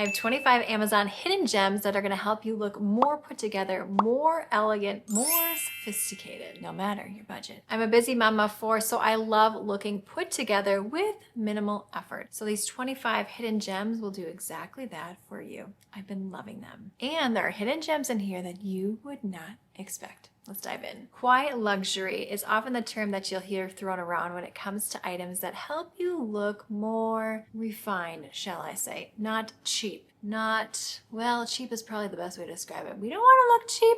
I have 25 Amazon hidden gems that are gonna help you look more put together, more elegant, more sophisticated, no matter your budget. I'm a busy mama of four, so I love looking put together with minimal effort. So these 25 hidden gems will do exactly that for you. I've been loving them. And there are hidden gems in here that you would not expect. Let's dive in. Quiet luxury is often the term that you'll hear thrown around when it comes to items that help you look more refined, shall I say. Not cheap. Well, cheap is probably the best way to describe it. We don't want to look cheap.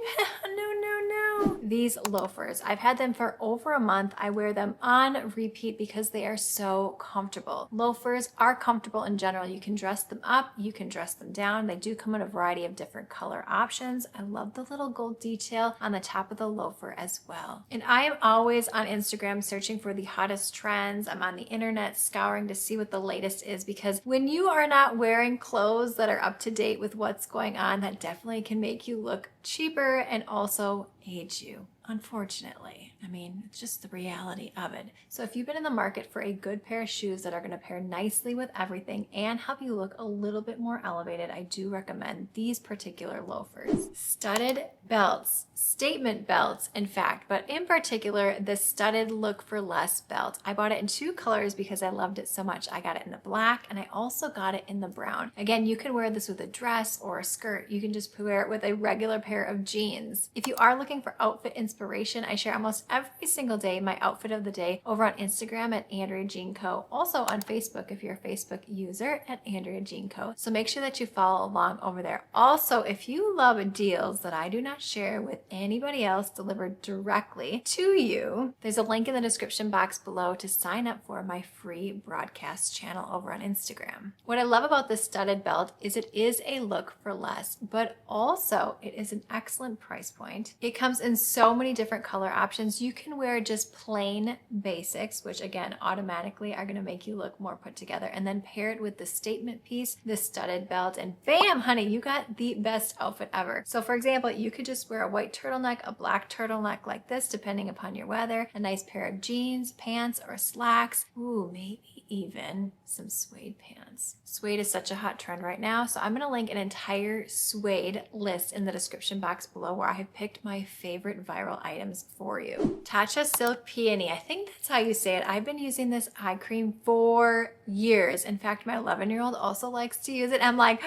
No. These loafers, I've had them for over a month. I wear them on repeat because they are so comfortable. Loafers are comfortable in general. You can dress them up, you can dress them down. They do come in a variety of different color options. I love the little gold detail on the top of the loafer as well. And I am always on Instagram searching for the hottest trends. I'm on the internet scouring to see what the latest is, because when you are not wearing clothes that are up to date with what's going on, that definitely can make you look cheaper and also age you. Unfortunately, I mean, it's just the reality of it. So if you've been in the market for a good pair of shoes that are going to pair nicely with everything and help you look a little bit more elevated, I do recommend these particular loafers. Studded belts, statement belts, in fact, but in particular, the studded look for less belt. I bought it in two colors because I loved it so much. I got it in the black and I also got it in the brown. Again, you can wear this with a dress or a skirt. You can just wear it with a regular pair of jeans. If you are looking for outfit inspiration, I share almost every single day my outfit of the day over on Instagram at Andrea Jean Co. Also on Facebook if you're a Facebook user at Andrea Jean Co. So make sure that you follow along over there. Also, if you love deals that I do not share with anybody else delivered directly to you, there's a link in the description box below to sign up for my free broadcast channel over on Instagram. What I love about this studded belt is it is a look for less, but also it is an excellent price point. It comes in so many different color options. You can wear just plain basics, which again, automatically are going to make you look more put together, and then pair it with the statement piece, the studded belt, and bam, honey, you got the best outfit ever. So for example, you could just wear a white turtleneck, a black turtleneck like this, depending upon your weather, a nice pair of jeans, pants, or slacks. Ooh, maybe even some suede pants. Suede is such a hot trend right now, so I'm going to link an entire suede list in the description box below where I have picked my favorite viral items for you. Tatcha Silk Peony, I think that's how you say it. I've been using this eye cream for years. In fact, my 11-year-old also likes to use it. I'm like,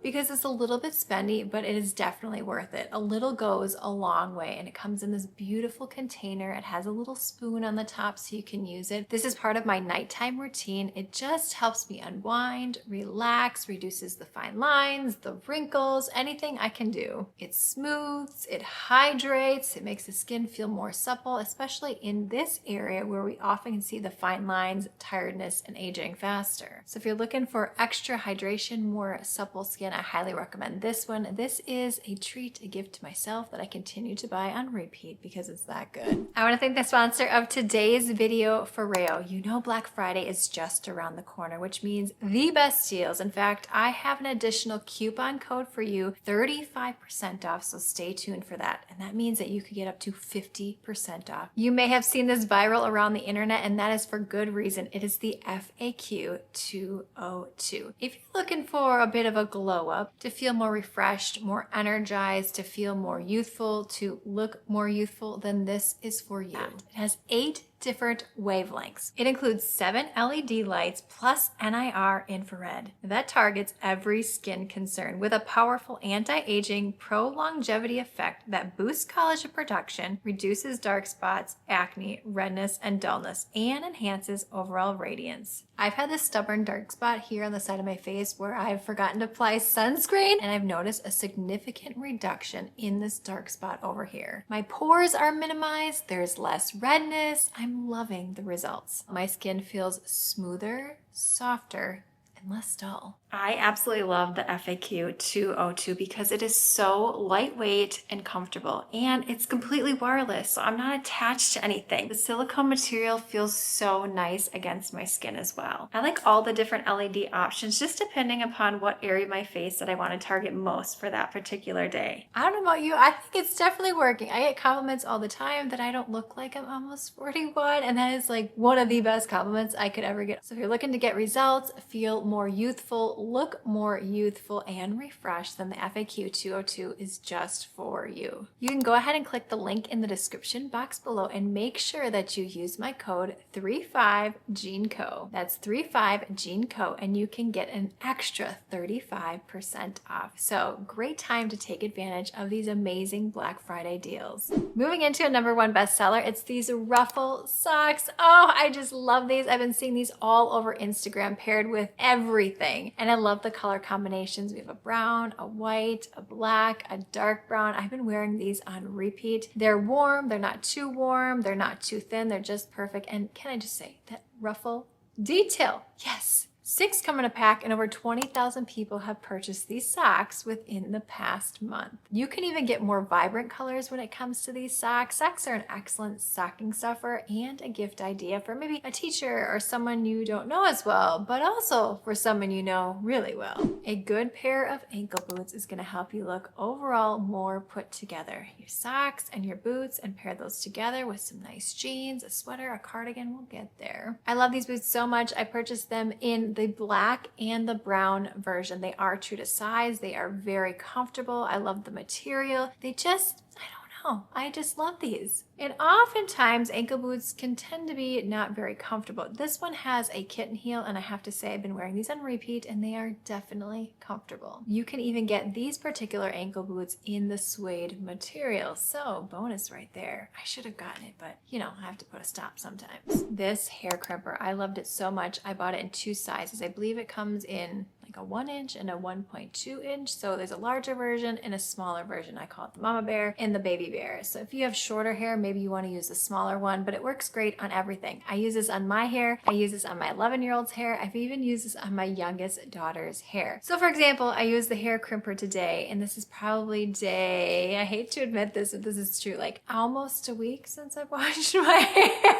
because it's a little bit spendy, but it is definitely worth it. A little goes a long way, and it comes in this beautiful container. It has a little spoon on the top so you can use it. This is part of my nighttime routine. It just helps me unwind, relax, reduces the fine lines, the wrinkles, anything I can do. It smooths, it hydrates, it makes the skin feel more supple, especially in this area where we often see the fine lines, tiredness, and aging faster. So if you're looking for extra hydration, more supple skin, I highly recommend this one. This is a treat, a gift to myself that I continue to buy on repeat because it's that good. I want to thank the sponsor of today's video, Foreo. You know Black Friday is just around the corner, which means the best deals. In fact, I have an additional coupon code for you, 35% off, so stay tuned for that. And that means that you could get up to 50% off. You may have seen this viral around the internet, and that is for good reason. It is the FAQ 202. If you're looking for a bit of a glow up, to feel more refreshed, more energized, to feel more youthful, to look more youthful, then this is for you. It has 8 different wavelengths. It includes 7 LED lights plus NIR infrared. That targets every skin concern with a powerful anti-aging pro-longevity effect that boosts collagen production, reduces dark spots, acne, redness, and dullness, and enhances overall radiance. I've had this stubborn dark spot here on the side of my face where I've forgotten to apply sunscreen, and I've noticed a significant reduction in this dark spot over here. My pores are minimized, there's less redness. I'm loving the results. My skin feels smoother, softer, and less dull. I absolutely love the FAQ 202 because it is so lightweight and comfortable, and it's completely wireless, so I'm not attached to anything. The silicone material feels so nice against my skin as well. I like all the different LED options, just depending upon what area of my face that I want to target most for that particular day. I don't know about you, I think it's definitely working. I get compliments all the time that I don't look like I'm almost 41, and that is like one of the best compliments I could ever get. So if you're looking to get results, feel more youthful, look more youthful and refreshed, then the FAQ 202 is just for you. You can go ahead and click the link in the description box below and make sure that you use my code 35GeneCo. That's 35GeneCo, and you can get an extra 35% off. So great time to take advantage of these amazing Black Friday deals. Moving into a #1 bestseller, it's these ruffle socks. Oh, I just love these. I've been seeing these all over Instagram paired with everything. And I love the color combinations. We have a brown, a white, a black, a dark brown. I've been wearing these on repeat. They're warm. They're not too warm. They're not too thin. They're just perfect. And can I just say that ruffle detail? Yes. 6 come in a pack, and over 20,000 people have purchased these socks within the past month. You can even get more vibrant colors when it comes to these socks. Socks are an excellent stocking stuffer and a gift idea for maybe a teacher or someone you don't know as well, but also for someone you know really well. A good pair of ankle boots is going to help you look overall more put together. Your socks and your boots, and pair those together with some nice jeans, a sweater, a cardigan, we'll get there. I love these boots so much. I purchased them in the black and the brown version. They are true to size. They are very comfortable. I love the material. They just, I don't know. I just love these. And oftentimes ankle boots can tend to be not very comfortable. This one has a kitten heel, and I have to say I've been wearing these on repeat and they are definitely comfortable. You can even get these particular ankle boots in the suede material. So bonus right there. I should have gotten it, but you know, I have to put a stop sometimes. This hair crimper, I loved it so much. I bought it in 2 sizes. I believe it comes in like a 1 inch and a 1.2 inch. So there's a larger version and a smaller version. I call it the mama bear and the baby bear. So if you have shorter hair, maybe you want to use a smaller one, but it works great on everything. I use this on my hair. I use this on my 11-year-old's hair. I've even used this on my youngest daughter's hair. So for example, I used the hair crimper today, and this is probably day, I hate to admit this, but this is true, like almost a week since I've washed my hair.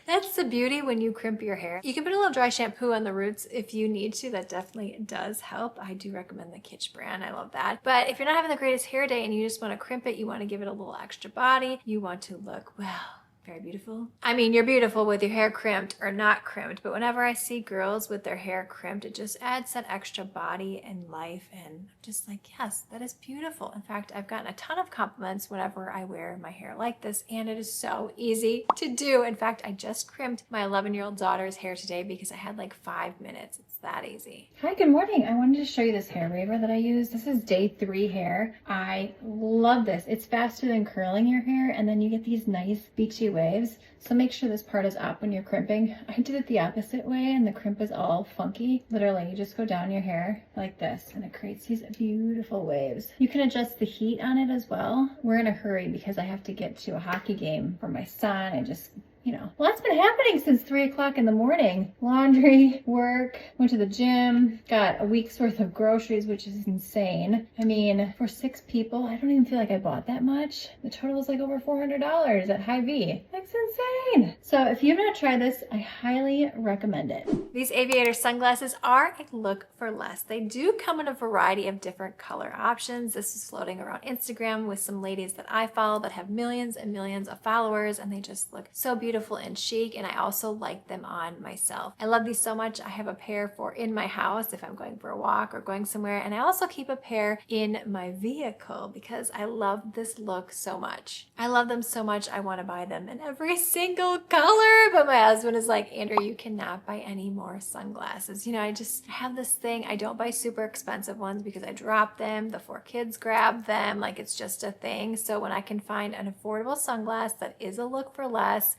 That's the beauty when you crimp your hair. You can put a little dry shampoo on the roots if you need to. That definitely does help. I do recommend the Kitsch brand. I love that. But if you're not having the greatest hair day and you just want to crimp it, you want to give it a little extra body, you want to look, well, very beautiful. I mean, you're beautiful with your hair crimped or not crimped, but whenever I see girls with their hair crimped, it just adds that extra body and life, and I'm just like, yes, that is beautiful. In fact, I've gotten a ton of compliments whenever I wear my hair like this, and it is so easy to do. In fact, I just crimped my 11-year-old daughter's hair today because I had like 5 minutes. It's that easy. Hi, good morning. I wanted to show you this hair raver that I use. This is day 3 hair. I love this. It's faster than curling your hair, and then you get these nice beachy waves. So make sure this part is up when you're crimping. I did it the opposite way and the crimp is all funky. Literally, you just go down your hair like this and it creates these beautiful waves. You can adjust the heat on it as well. We're in a hurry because I have to get to a hockey game for my son and just, you know, well, that's been happening since 3 o'clock in the morning. Laundry, work, went to the gym, got a week's worth of groceries, which is insane. I mean, for 6 people, I don't even feel like I bought that much. The total is like over $400 at Hy-Vee. That's insane. So if you've not tried this, I highly recommend it. These aviator sunglasses are a look for less. They do come in a variety of different color options. This is floating around Instagram with some ladies that I follow that have millions and millions of followers, and they just look so beautiful and chic, and I also like them on myself. I love these so much. I have a pair for in my house if I'm going for a walk or going somewhere, and I also keep a pair in my vehicle because I love this look so much. I love them so much I want to buy them in every single color, but my husband is like, Andrea, you cannot buy any more sunglasses. You know, I have this thing. I don't buy super expensive ones because I drop them. The 4 kids grab them. Like, it's just a thing. So when I can find an affordable sunglass that is a look for less,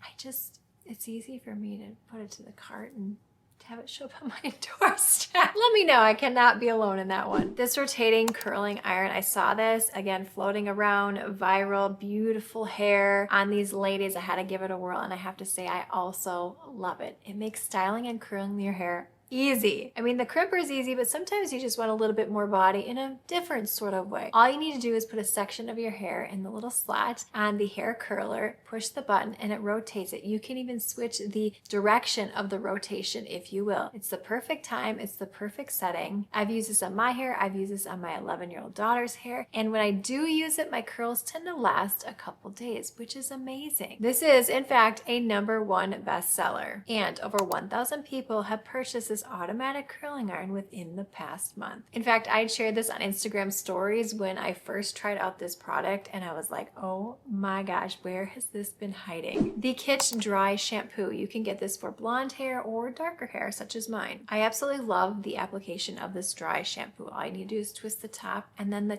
it's easy for me to put it to the cart and to have it show up on my doorstep. Let me know. I cannot be alone in that one. This rotating curling iron, I saw this again floating around, viral, beautiful hair on these ladies. I had to give it a whirl, and I have to say I also love it. It makes styling and curling your hair easy. I mean, the crimper is easy, but sometimes you just want a little bit more body in a different sort of way. All you need to do is put a section of your hair in the little slot on the hair curler, push the button, and it rotates it. You can even switch the direction of the rotation, if you will. It's the perfect time. It's the perfect setting. I've used this on my hair. I've used this on my 11-year-old daughter's hair. And when I do use it, my curls tend to last a couple days, which is amazing. This is, in fact, a #1 bestseller. And over 1,000 people have purchased this this automatic curling iron within the past month. In fact, I shared this on Instagram stories when I first tried out this product and I was like, oh my gosh, where has this been hiding? The Kitsch Dry Shampoo. You can get this for blonde hair or darker hair, such as mine. I absolutely love the application of this dry shampoo. All you need to do is twist the top, and then the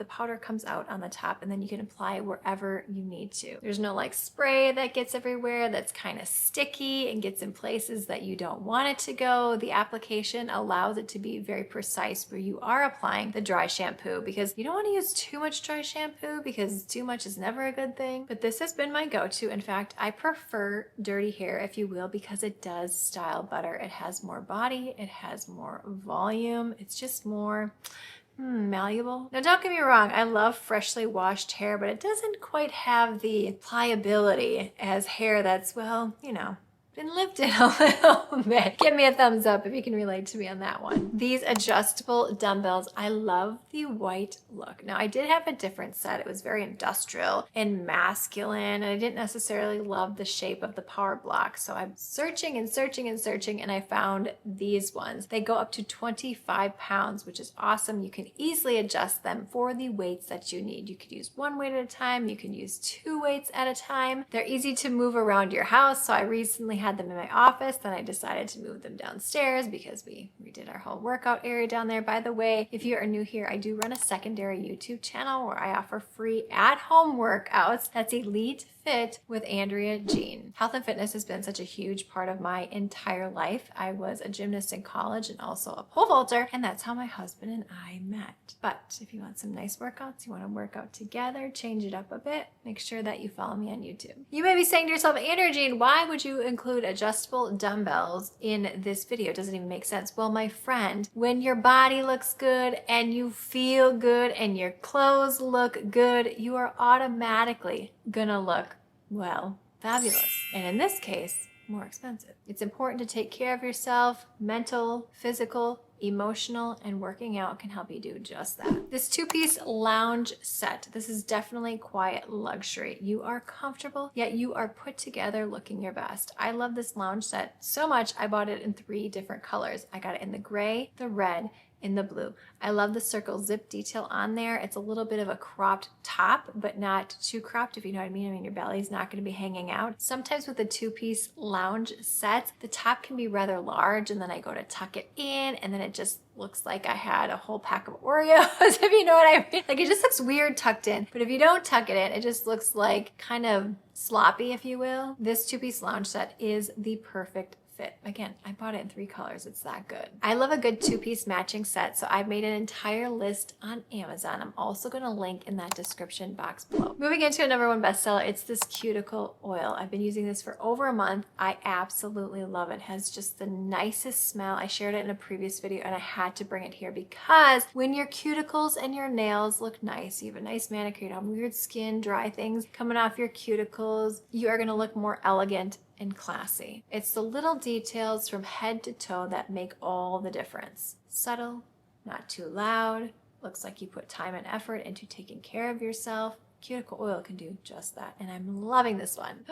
powder comes out on the top, and then you can apply it wherever you need to. There's no like spray that gets everywhere that's kind of sticky and gets in places that you don't want it to go. The application allows it to be very precise where you are applying the dry shampoo, because you don't want to use too much dry shampoo because too much is never a good thing. But this has been my go-to. In fact, I prefer dirty hair, if you will, because it does style better. It has more body, it has more volume, it's just more malleable. Now don't get me wrong, I love freshly washed hair, but it doesn't quite have the pliability as hair that's, well, you know, been lifted a little bit. Give me a thumbs up if you can relate to me on that one. These adjustable dumbbells, I love the white look. Now I did have a different set. It was very industrial and masculine, and I didn't necessarily love the shape of the power block. So I'm searching and searching and searching, and I found these ones. They go up to 25 pounds, which is awesome. You can easily adjust them for the weights that you need. You could use one weight at a time. You can use 2 weights at a time. They're easy to move around your house. So I recently had them in my office, then I decided to move them downstairs because we redid our whole workout area down there. By the way, if you are new here, I do run a secondary YouTube channel where I offer free at-home workouts. That's Elite Fit with Andrea Jean. Health and fitness has been such a huge part of my entire life. I was a gymnast in college and also a pole vaulter, and that's how my husband and I met. But if you want some nice workouts, you want to work out together, change it up a bit, make sure that you follow me on YouTube. You may be saying to yourself, Andrea Jean, why would you include adjustable dumbbells in this video? It doesn't even make sense. Well, my friend, when your body looks good and you feel good and your clothes look good, you are automatically gonna look, well, fabulous. And in this case, more expensive. It's important to take care of yourself. Mental, physical, emotional, and working out can help you do just that. This 2-piece lounge set, this is definitely quiet luxury. You are comfortable, yet you are put together looking your best. I love this lounge set so much, I bought it in 3 different colors. I got it in the gray, the red, in the blue. I love the circle zip detail on there. It's a little bit of a cropped top, but not too cropped, if you know what I mean. I mean, your belly's not going to be hanging out. Sometimes with the 2-piece lounge sets, the top can be rather large, and then I go to tuck it in, and then it just looks like I had a whole pack of Oreos, if you know what I mean. Like, it just looks weird tucked in. But if you don't tuck it in, it just looks like kind of sloppy, if you will. This 2-piece lounge set is the perfect fit. Again, I bought it in 3 colors. It's that good. I love a good 2-piece matching set, so I've made an entire list on Amazon. I'm also going to link in that description box below. Moving into a #1 bestseller, it's this cuticle oil. I've been using this for over a month. I absolutely love it. It has just the nicest smell. I shared it in a previous video, and I had to bring it here because when your cuticles and your nails look nice, you have a nice manicure, you don't have weird skin, dry things coming off your cuticles, you are going to look more elegant and classy. It's the little details from head to toe that make all the difference. Subtle, not too loud, looks like you put time and effort into taking care of yourself. Cuticle oil can do just that, and I'm loving this one.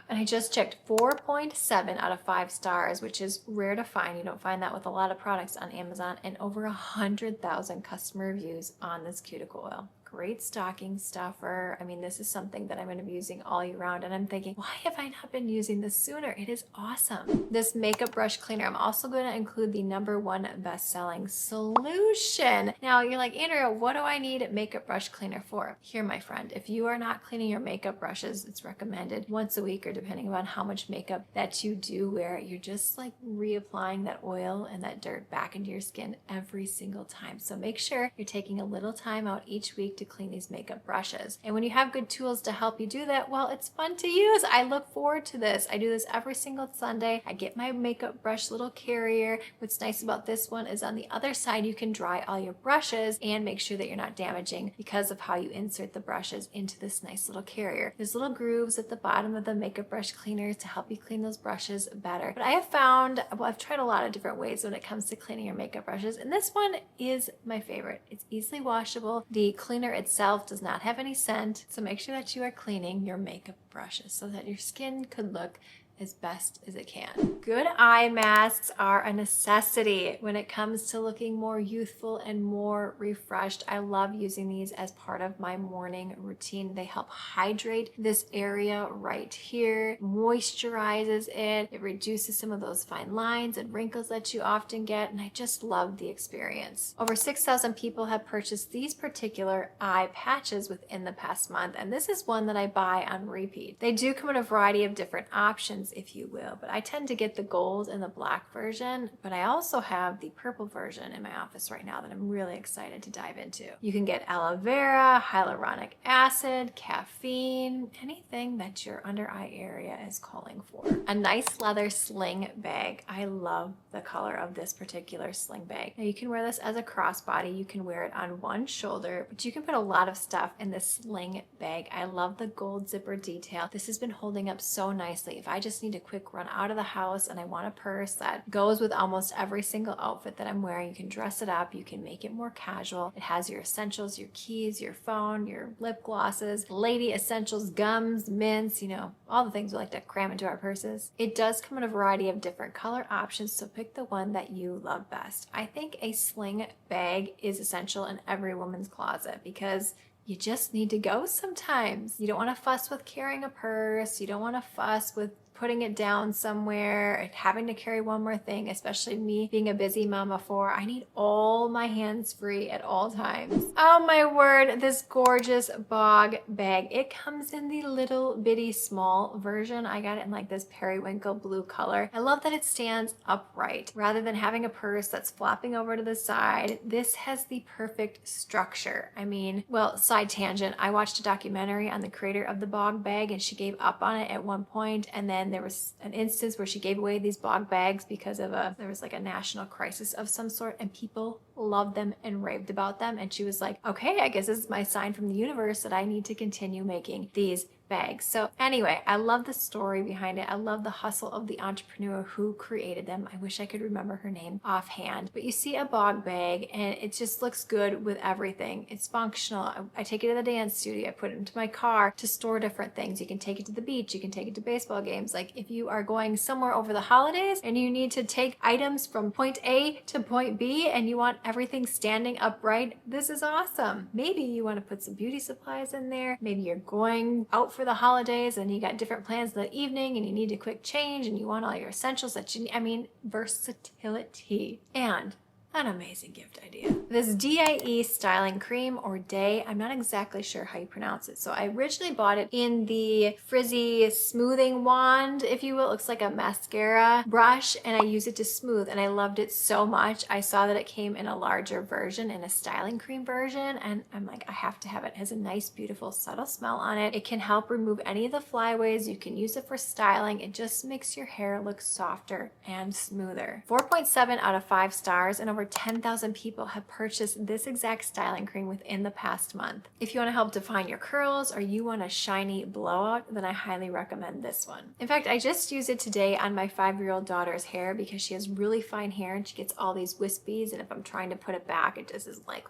And I just checked 4.7 out of 5 stars, which is rare to find. You don't find that with a lot of products on Amazon, and over 100,000 customer reviews on this cuticle oil. Great stocking stuffer. I mean, this is something that I'm going to be using all year round, and I'm thinking, why have I not been using this sooner? It is awesome. This makeup brush cleaner, I'm also going to include the #1 best-selling solution. Now, you're like, Andrea, what do I need makeup brush cleaner for? Here, my friend, if you are not cleaning your makeup brushes, it's recommended once a week, or depending on how much makeup that you do wear, you're just like reapplying that oil and that dirt back into your skin every single time. So make sure you're taking a little time out each week to clean these makeup brushes. And when you have good tools to help you do that, well, it's fun to use. I look forward to this. I do this every single Sunday. I get my makeup brush little carrier. What's nice about this one is on the other side, you can dry all your brushes and make sure that you're not damaging because of how you insert the brushes into this nice little carrier. There's little grooves at the bottom of the makeup brush cleaner to help you clean those brushes better. But I have found, well, I've tried a lot of different ways when it comes to cleaning your makeup brushes, and this one is my favorite. It's easily washable. The cleaner itself does not have any scent, so make sure that you are cleaning your makeup brushes so that your skin could look as best as it can. Good eye masks are a necessity when it comes to looking more youthful and more refreshed. I love using these as part of my morning routine. They help hydrate this area right here, moisturizes it, it reduces some of those fine lines and wrinkles that you often get, and I just love the experience. Over 6,000 people have purchased these particular eye patches within the past month, and this is one that I buy on repeat. They do come in a variety of different options, if you will, but I tend to get the gold and the black version, but I also have the purple version in my office right now that I'm really excited to dive into. You can get aloe vera, hyaluronic acid, caffeine, anything that your under eye area is calling for. A nice leather sling bag. I love the color of this particular sling bag. Now you can wear this as a crossbody, you can wear it on one shoulder, but you can put a lot of stuff in this sling bag. I love the gold zipper detail. This has been holding up so nicely. If I just need a quick run out of the house and I want a purse that goes with almost every single outfit that I'm wearing, you can dress it up, you can make it more casual. It has your essentials, your keys, your phone, your lip glosses, lady essentials, gums, mints, you know, all the things we like to cram into our purses. It does come in a variety of different color options, so pick the one that you love best. I think a sling bag is essential in every woman's closet because you just need to go sometimes. You don't want to fuss with carrying a purse. You don't want to fuss with putting it down somewhere and having to carry one more thing, especially me being a busy mom of four. I need all my hands free at all times. Oh my word, this gorgeous bog bag. It comes in the little bitty small version. I got it in like this periwinkle blue color. I love that it stands upright rather than having a purse that's flopping over to the side. This has the perfect structure. I mean, well, side tangent, I watched a documentary on the creator of the bog bag and she gave up on it at one point, and then there was an instance where she gave away these bog bags because there was like a national crisis of some sort, and people loved them and raved about them. And she was like, okay, I guess this is my sign from the universe that I need to continue making these bags. So anyway, I love the story behind it. I love the hustle of the entrepreneur who created them. I wish I could remember her name offhand, but you see a bog bag and it just looks good with everything. It's functional. I take it to the dance studio. I put it into my car to store different things. You can take it to the beach. You can take it to baseball games. Like if you are going somewhere over the holidays and you need to take items from point A to point B and you want everything standing upright, this is awesome. Maybe you want to put some beauty supplies in there. Maybe you're going out for the holidays and you got different plans that evening and you need a quick change and you want all your essentials that you need. I mean, versatility and an amazing gift idea. This DIE styling cream, or Day, I'm not exactly sure how you pronounce it. So I originally bought it in the frizzy smoothing wand, if you will. It looks like a mascara brush, and I use it to smooth, and I loved it so much. I saw that it came in a larger version, in a styling cream version, and I'm like, I have to have it. It has a nice, beautiful, subtle smell on it. It can help remove any of the flyaways. You can use it for styling. It just makes your hair look softer and smoother. 4.7 out of 5 stars, and over 10,000 people have purchased this exact styling cream within the past month. If you want to help define your curls or you want a shiny blowout, then I highly recommend this one. In fact, I just used it today on my 5-year-old daughter's hair because she has really fine hair and she gets all these wispies, and if I'm trying to put it back, it just is like,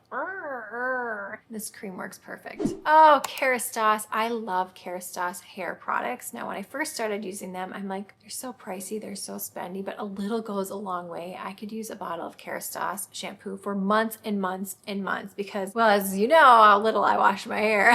this cream works perfect. Oh, Kerastase. I love Kerastase hair products. Now, when I first started using them, I'm like, they're so pricey, they're so spendy, but a little goes a long way. I could use a bottle of Kerastase shampoo for months and months and months because, well, as you know how little I wash my hair.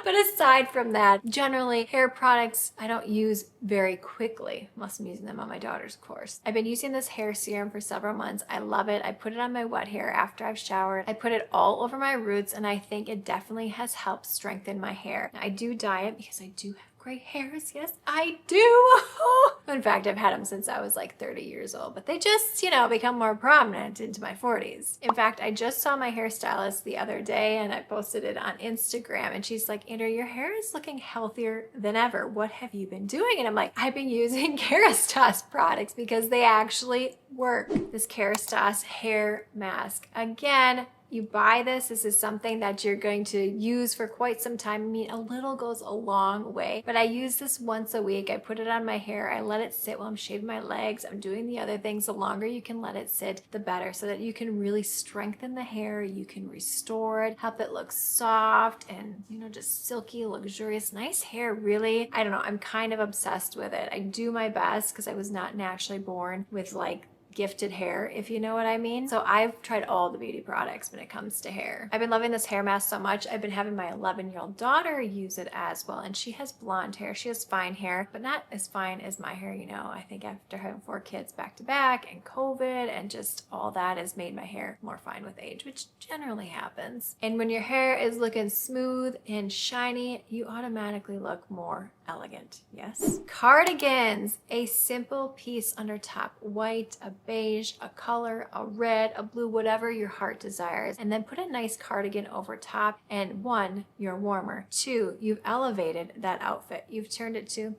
But aside from that, generally hair products I don't use very quickly unless I'm using them on my daughter's, of course. I've been using this hair serum for several months. I love it. I put it on my wet hair after I've showered. I put it all over my roots, and I think it definitely has helped strengthen my hair. Now, I do dye it because I do have gray hairs. Yes, I do. In fact, I've had them since I was like 30 years old, but they just, you know, become more prominent into my 40s. In fact, I just saw my hairstylist the other day and I posted it on Instagram, and she's like, Andrea, your hair is looking healthier than ever. What have you been doing? And I'm like, I've been using Kerastase products because they actually work. This Kerastase hair mask. Again, you buy this. This is something that you're going to use for quite some time. I mean, a little goes a long way, but I use this once a week. I put it on my hair. I let it sit while I'm shaving my legs. I'm doing the other things. The longer you can let it sit, the better, so that you can really strengthen the hair. You can restore it, help it look soft and, you know, just silky, luxurious, nice hair. Really, I don't know. I'm kind of obsessed with it. I do my best because I was not naturally born with like gifted hair, if you know what I mean. So I've tried all the beauty products when it comes to hair. I've been loving this hair mask so much. I've been having my 11-year-old daughter use it as well, and she has blonde hair. She has fine hair, but not as fine as my hair, you know. I think after having 4 kids back to back and COVID and just all that has made my hair more fine with age, which generally happens. And when your hair is looking smooth and shiny, you automatically look more elegant. Yes. Cardigans, a simple piece under top, white, a beige, a color, a red, a blue, whatever your heart desires. And then put a nice cardigan over top. And 1, you're warmer. 2, you've elevated that outfit. You've turned it to,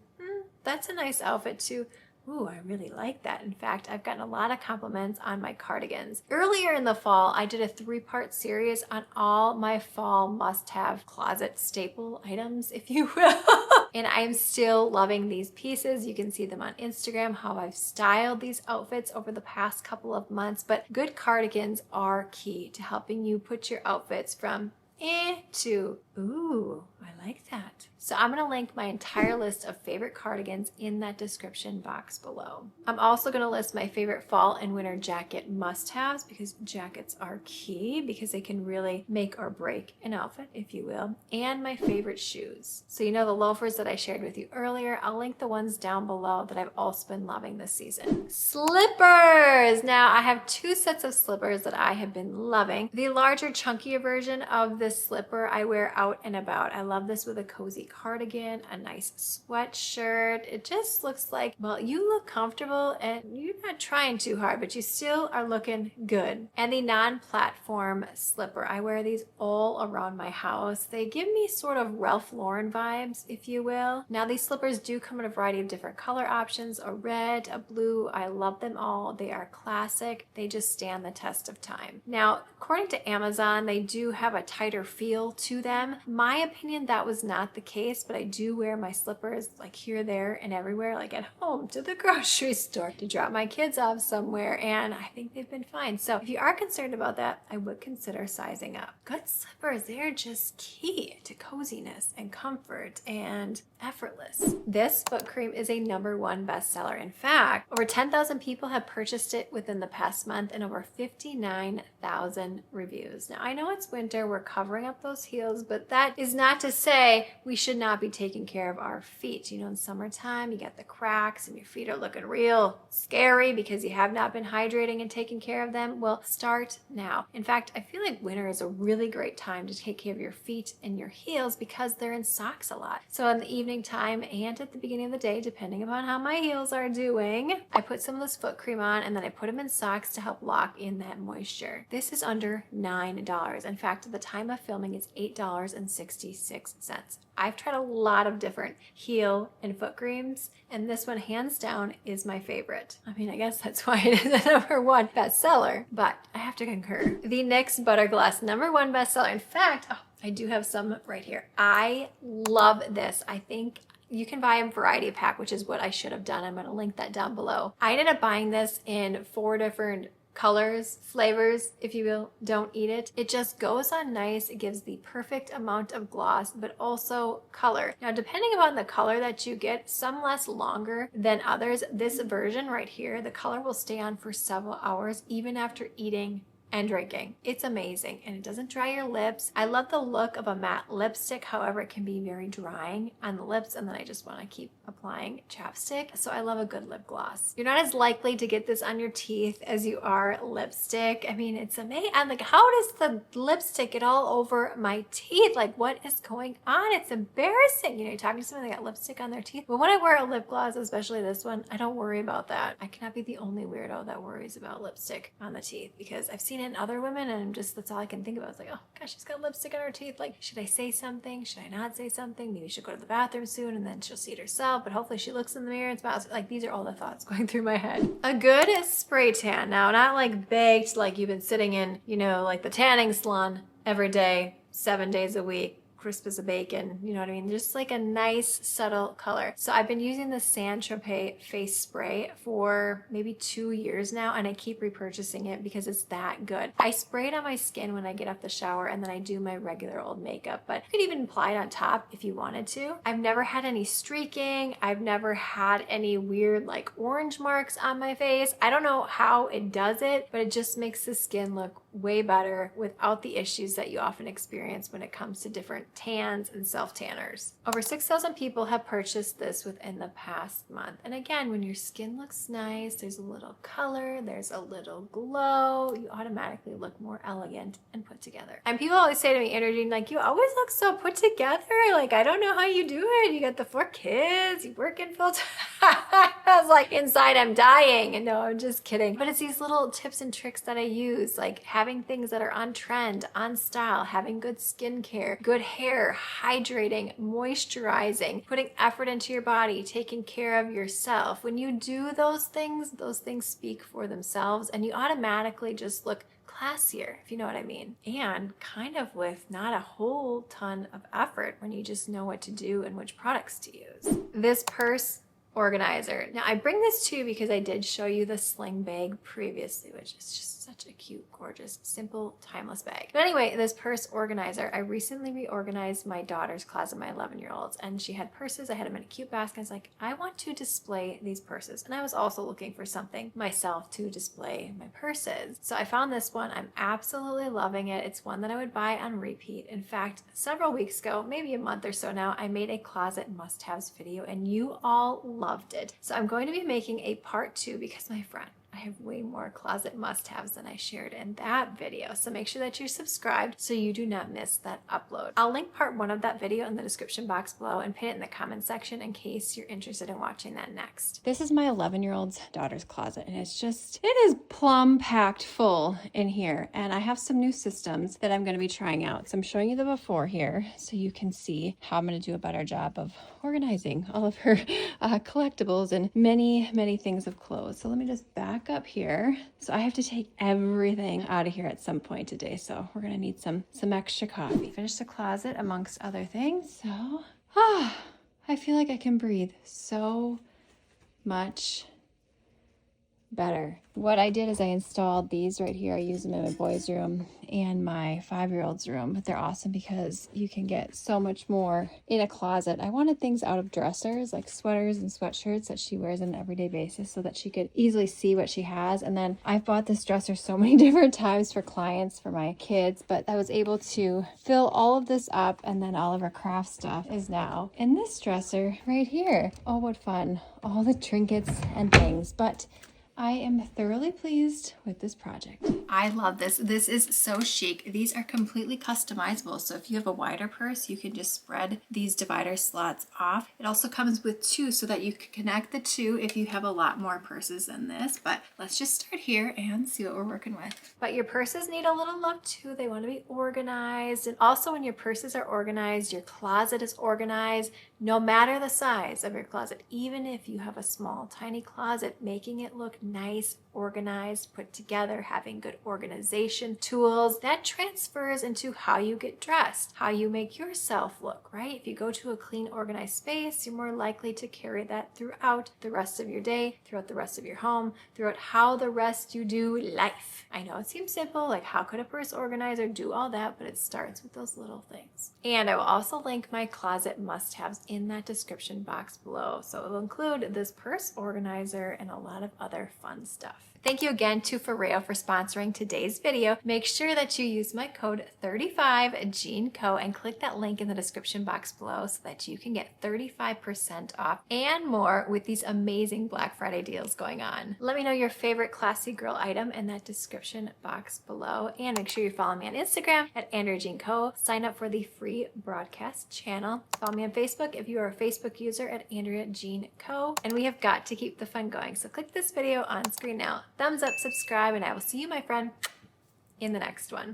that's a nice outfit too. Ooh, I really like that. In fact, I've gotten a lot of compliments on my cardigans. Earlier in the fall, I did a 3-part series on all my fall must-have closet staple items, if you will. And I'm still loving these pieces. You can see them on Instagram, how I've styled these outfits over the past couple of months. But good cardigans are key to helping you put your outfits from to, ooh, I like that. So I'm going to link my entire list of favorite cardigans in that description box below. I'm also going to list my favorite fall and winter jacket must-haves, because jackets are key because they can really make or break an outfit, if you will, and my favorite shoes. So you know the loafers that I shared with you earlier, I'll link the ones down below that I've also been loving this season. Slippers! Now I have 2 sets of slippers that I have been loving. The larger, chunkier version of this slipper I wear out and about. I love this with a cozy cardigan, a nice sweatshirt. It just looks like, well, you look comfortable and you're not trying too hard, but you still are looking good. And the non-platform slipper, I wear these all around my house. They give me sort of Ralph Lauren vibes, if you will. Now these slippers do come in a variety of different color options, a red, a blue. I love them all. They are classic. They just stand the test of time. Now, according to Amazon, they do have a tighter feel to them. My opinion, that was not the case, but I do wear my slippers like here, there, and everywhere, like at home, to the grocery store, to drop my kids off somewhere, and I think they've been fine. So if you are concerned about that, I would consider sizing up. Good slippers, they're just key to coziness and comfort and effortless. This foot cream is a #1 bestseller. In fact, over 10,000 people have purchased it within the past month and over 59,000 reviews. Now I know it's winter, we're covering up those heels, but that is not to say we should not be taking care of our feet. You know, in summertime, you get the cracks and your feet are looking real scary because you have not been hydrating and taking care of them. Well, start now. In fact, I feel like winter is a really great time to take care of your feet and your heels because they're in socks a lot. So in the evening time and at the beginning of the day, depending upon how my heels are doing, I put some of this foot cream on and then I put them in socks to help lock in that moisture. This is under $9. In fact, at the time of filming, it's $8.66. I've tried a lot of different heel and foot creams, and this one, hands down, is my favorite. I mean, I guess that's why it is a #1 bestseller, but I have to concur. The NYX Butter Gloss, #1 bestseller. In fact, I do have some right here. I love this. I think you can buy a variety pack, which is what I should have done. I'm going to link that down below. I ended up buying this in 4 different colors, flavors, if you will. Don't eat it. It just goes on nice. It gives the perfect amount of gloss, but also color. Now, depending upon the color that you get, some last longer than others. This version right here, the color will stay on for several hours, even after eating and drinking. It's amazing, and it doesn't dry your lips. I love the look of a matte lipstick. However, it can be very drying on the lips, and then I just want to keep applying chapstick. So I love a good lip gloss. You're not as likely to get this on your teeth as you are lipstick. I mean, it's amazing. I'm like, how does the lipstick get all over my teeth? Like, what is going on? It's embarrassing. You know, you're talking to someone that got lipstick on their teeth. But when I wear a lip gloss, especially this one, I don't worry about that. I cannot be the only weirdo that worries about lipstick on the teeth because I've seen it at other women and that's all I can think about. It's like, oh gosh, she's got lipstick on her teeth. Like, should I say something? Should I not say something? Maybe she'll go to the bathroom soon and then she'll see it herself, but hopefully she looks in the mirror and smiles. Like, these are all the thoughts going through my head. A good spray tan. Now, not like baked, like you've been sitting in, like the tanning salon every day, 7 days a week, crisp as a bacon, you know what I mean? Just like a nice subtle color. So I've been using the Saint-Tropez face spray for maybe 2 years now, and I keep repurchasing it because it's that good. I spray it on my skin when I get off the shower and then I do my regular old makeup, but you could even apply it on top if you wanted to. I've never had any streaking. I've never had any weird like orange marks on my face. I don't know how it does it, but it just makes the skin look way better without the issues that you often experience when it comes to different tans and self-tanners. Over 6,000 people have purchased this within the past month. And again, when your skin looks nice, there's a little color, there's a little glow, you automatically look more elegant and put together. And people always say to me, Andrea, like, you always look so put together. Like, I don't know how you do it. You got the 4 kids, you work in full time. I was like, inside I'm dying. And no, I'm just kidding. But it's these little tips and tricks that I use, like having things that are on trend, on style, having good skincare, good hair, hydrating, moisturizing, putting effort into your body, taking care of yourself. When you do those things speak for themselves and you automatically just look classier, if you know what I mean. And kind of with not a whole ton of effort when you just know what to do and which products to use. This purse organizer. Now I bring this to you because I did show you the sling bag previously, which is just such a cute, gorgeous, simple, timeless bag. But anyway, this purse organizer, I recently reorganized my daughter's closet, my 11-year-old's, and she had purses. I had them in a cute basket. I was like, I want to display these purses. And I was also looking for something myself to display my purses. So I found this one. I'm absolutely loving it. It's one that I would buy on repeat. In fact, several weeks ago, maybe a month or so now, I made a closet must-haves video and you all loved it. So I'm going to be making a part 2 because my friend, I have way more closet must-haves than I shared in that video. So make sure that you're subscribed so you do not miss that upload. I'll link part 1 of that video in the description box below and pin it in the comment section in case you're interested in watching that next. This is my 11-year-old's daughter's closet, and it is plumb packed full in here. And I have some new systems that I'm going to be trying out. So I'm showing you the before here so you can see how I'm going to do a better job of organizing all of her collectibles and many, many things of clothes. So let me just back up here. So I have to take everything out of here at some point today. So we're going to need some extra coffee. Finish the closet amongst other things. So, I feel like I can breathe so much better. What I did is I installed these right here. I use them in my boys' room and my 5-year-old's room, but they're awesome because you can get so much more in a closet. I wanted things out of dressers, like sweaters and sweatshirts that she wears on an everyday basis so that she could easily see what she has. And then I've bought this dresser so many different times for clients, for my kids, but I was able to fill all of this up, and then all of her craft stuff is now in this dresser right here. Oh, what fun. All the trinkets and things, but I am thoroughly pleased with this project. I love this. This is so chic. These are completely customizable. So if you have a wider purse, you can just spread these divider slots off. It also comes with 2 so that you can connect the 2 if you have a lot more purses than this. But let's just start here and see what we're working with. But your purses need a little love too. They want to be organized. And also when your purses are organized, your closet is organized, no matter the size of your closet. Even if you have a small, tiny closet, making it look nice, organized, put together, having good organization tools, that transfers into how you get dressed, how you make yourself look, right? If you go to a clean, organized space, you're more likely to carry that throughout the rest of your day, throughout the rest of your home, throughout how the rest you do life. I know it seems simple, like how could a purse organizer do all that, but it starts with those little things. And I will also link my closet must-haves in that description box below. So it will include this purse organizer and a lot of other fun stuff. Thank you again to Foreo for sponsoring today's video. Make sure that you use my code 35GeneCo and click that link in the description box below so that you can get 35% off and more with these amazing Black Friday deals going on. Let me know your favorite classy girl item in that description box below, and make sure you follow me on Instagram at AndreaJeanCo. Sign up for the free broadcast channel. Follow me on Facebook if you are a Facebook user at Andrea Jean Co. And we have got to keep the fun going. So click this video on screen now. Thumbs up, subscribe, and I will see you, my friend, in the next one.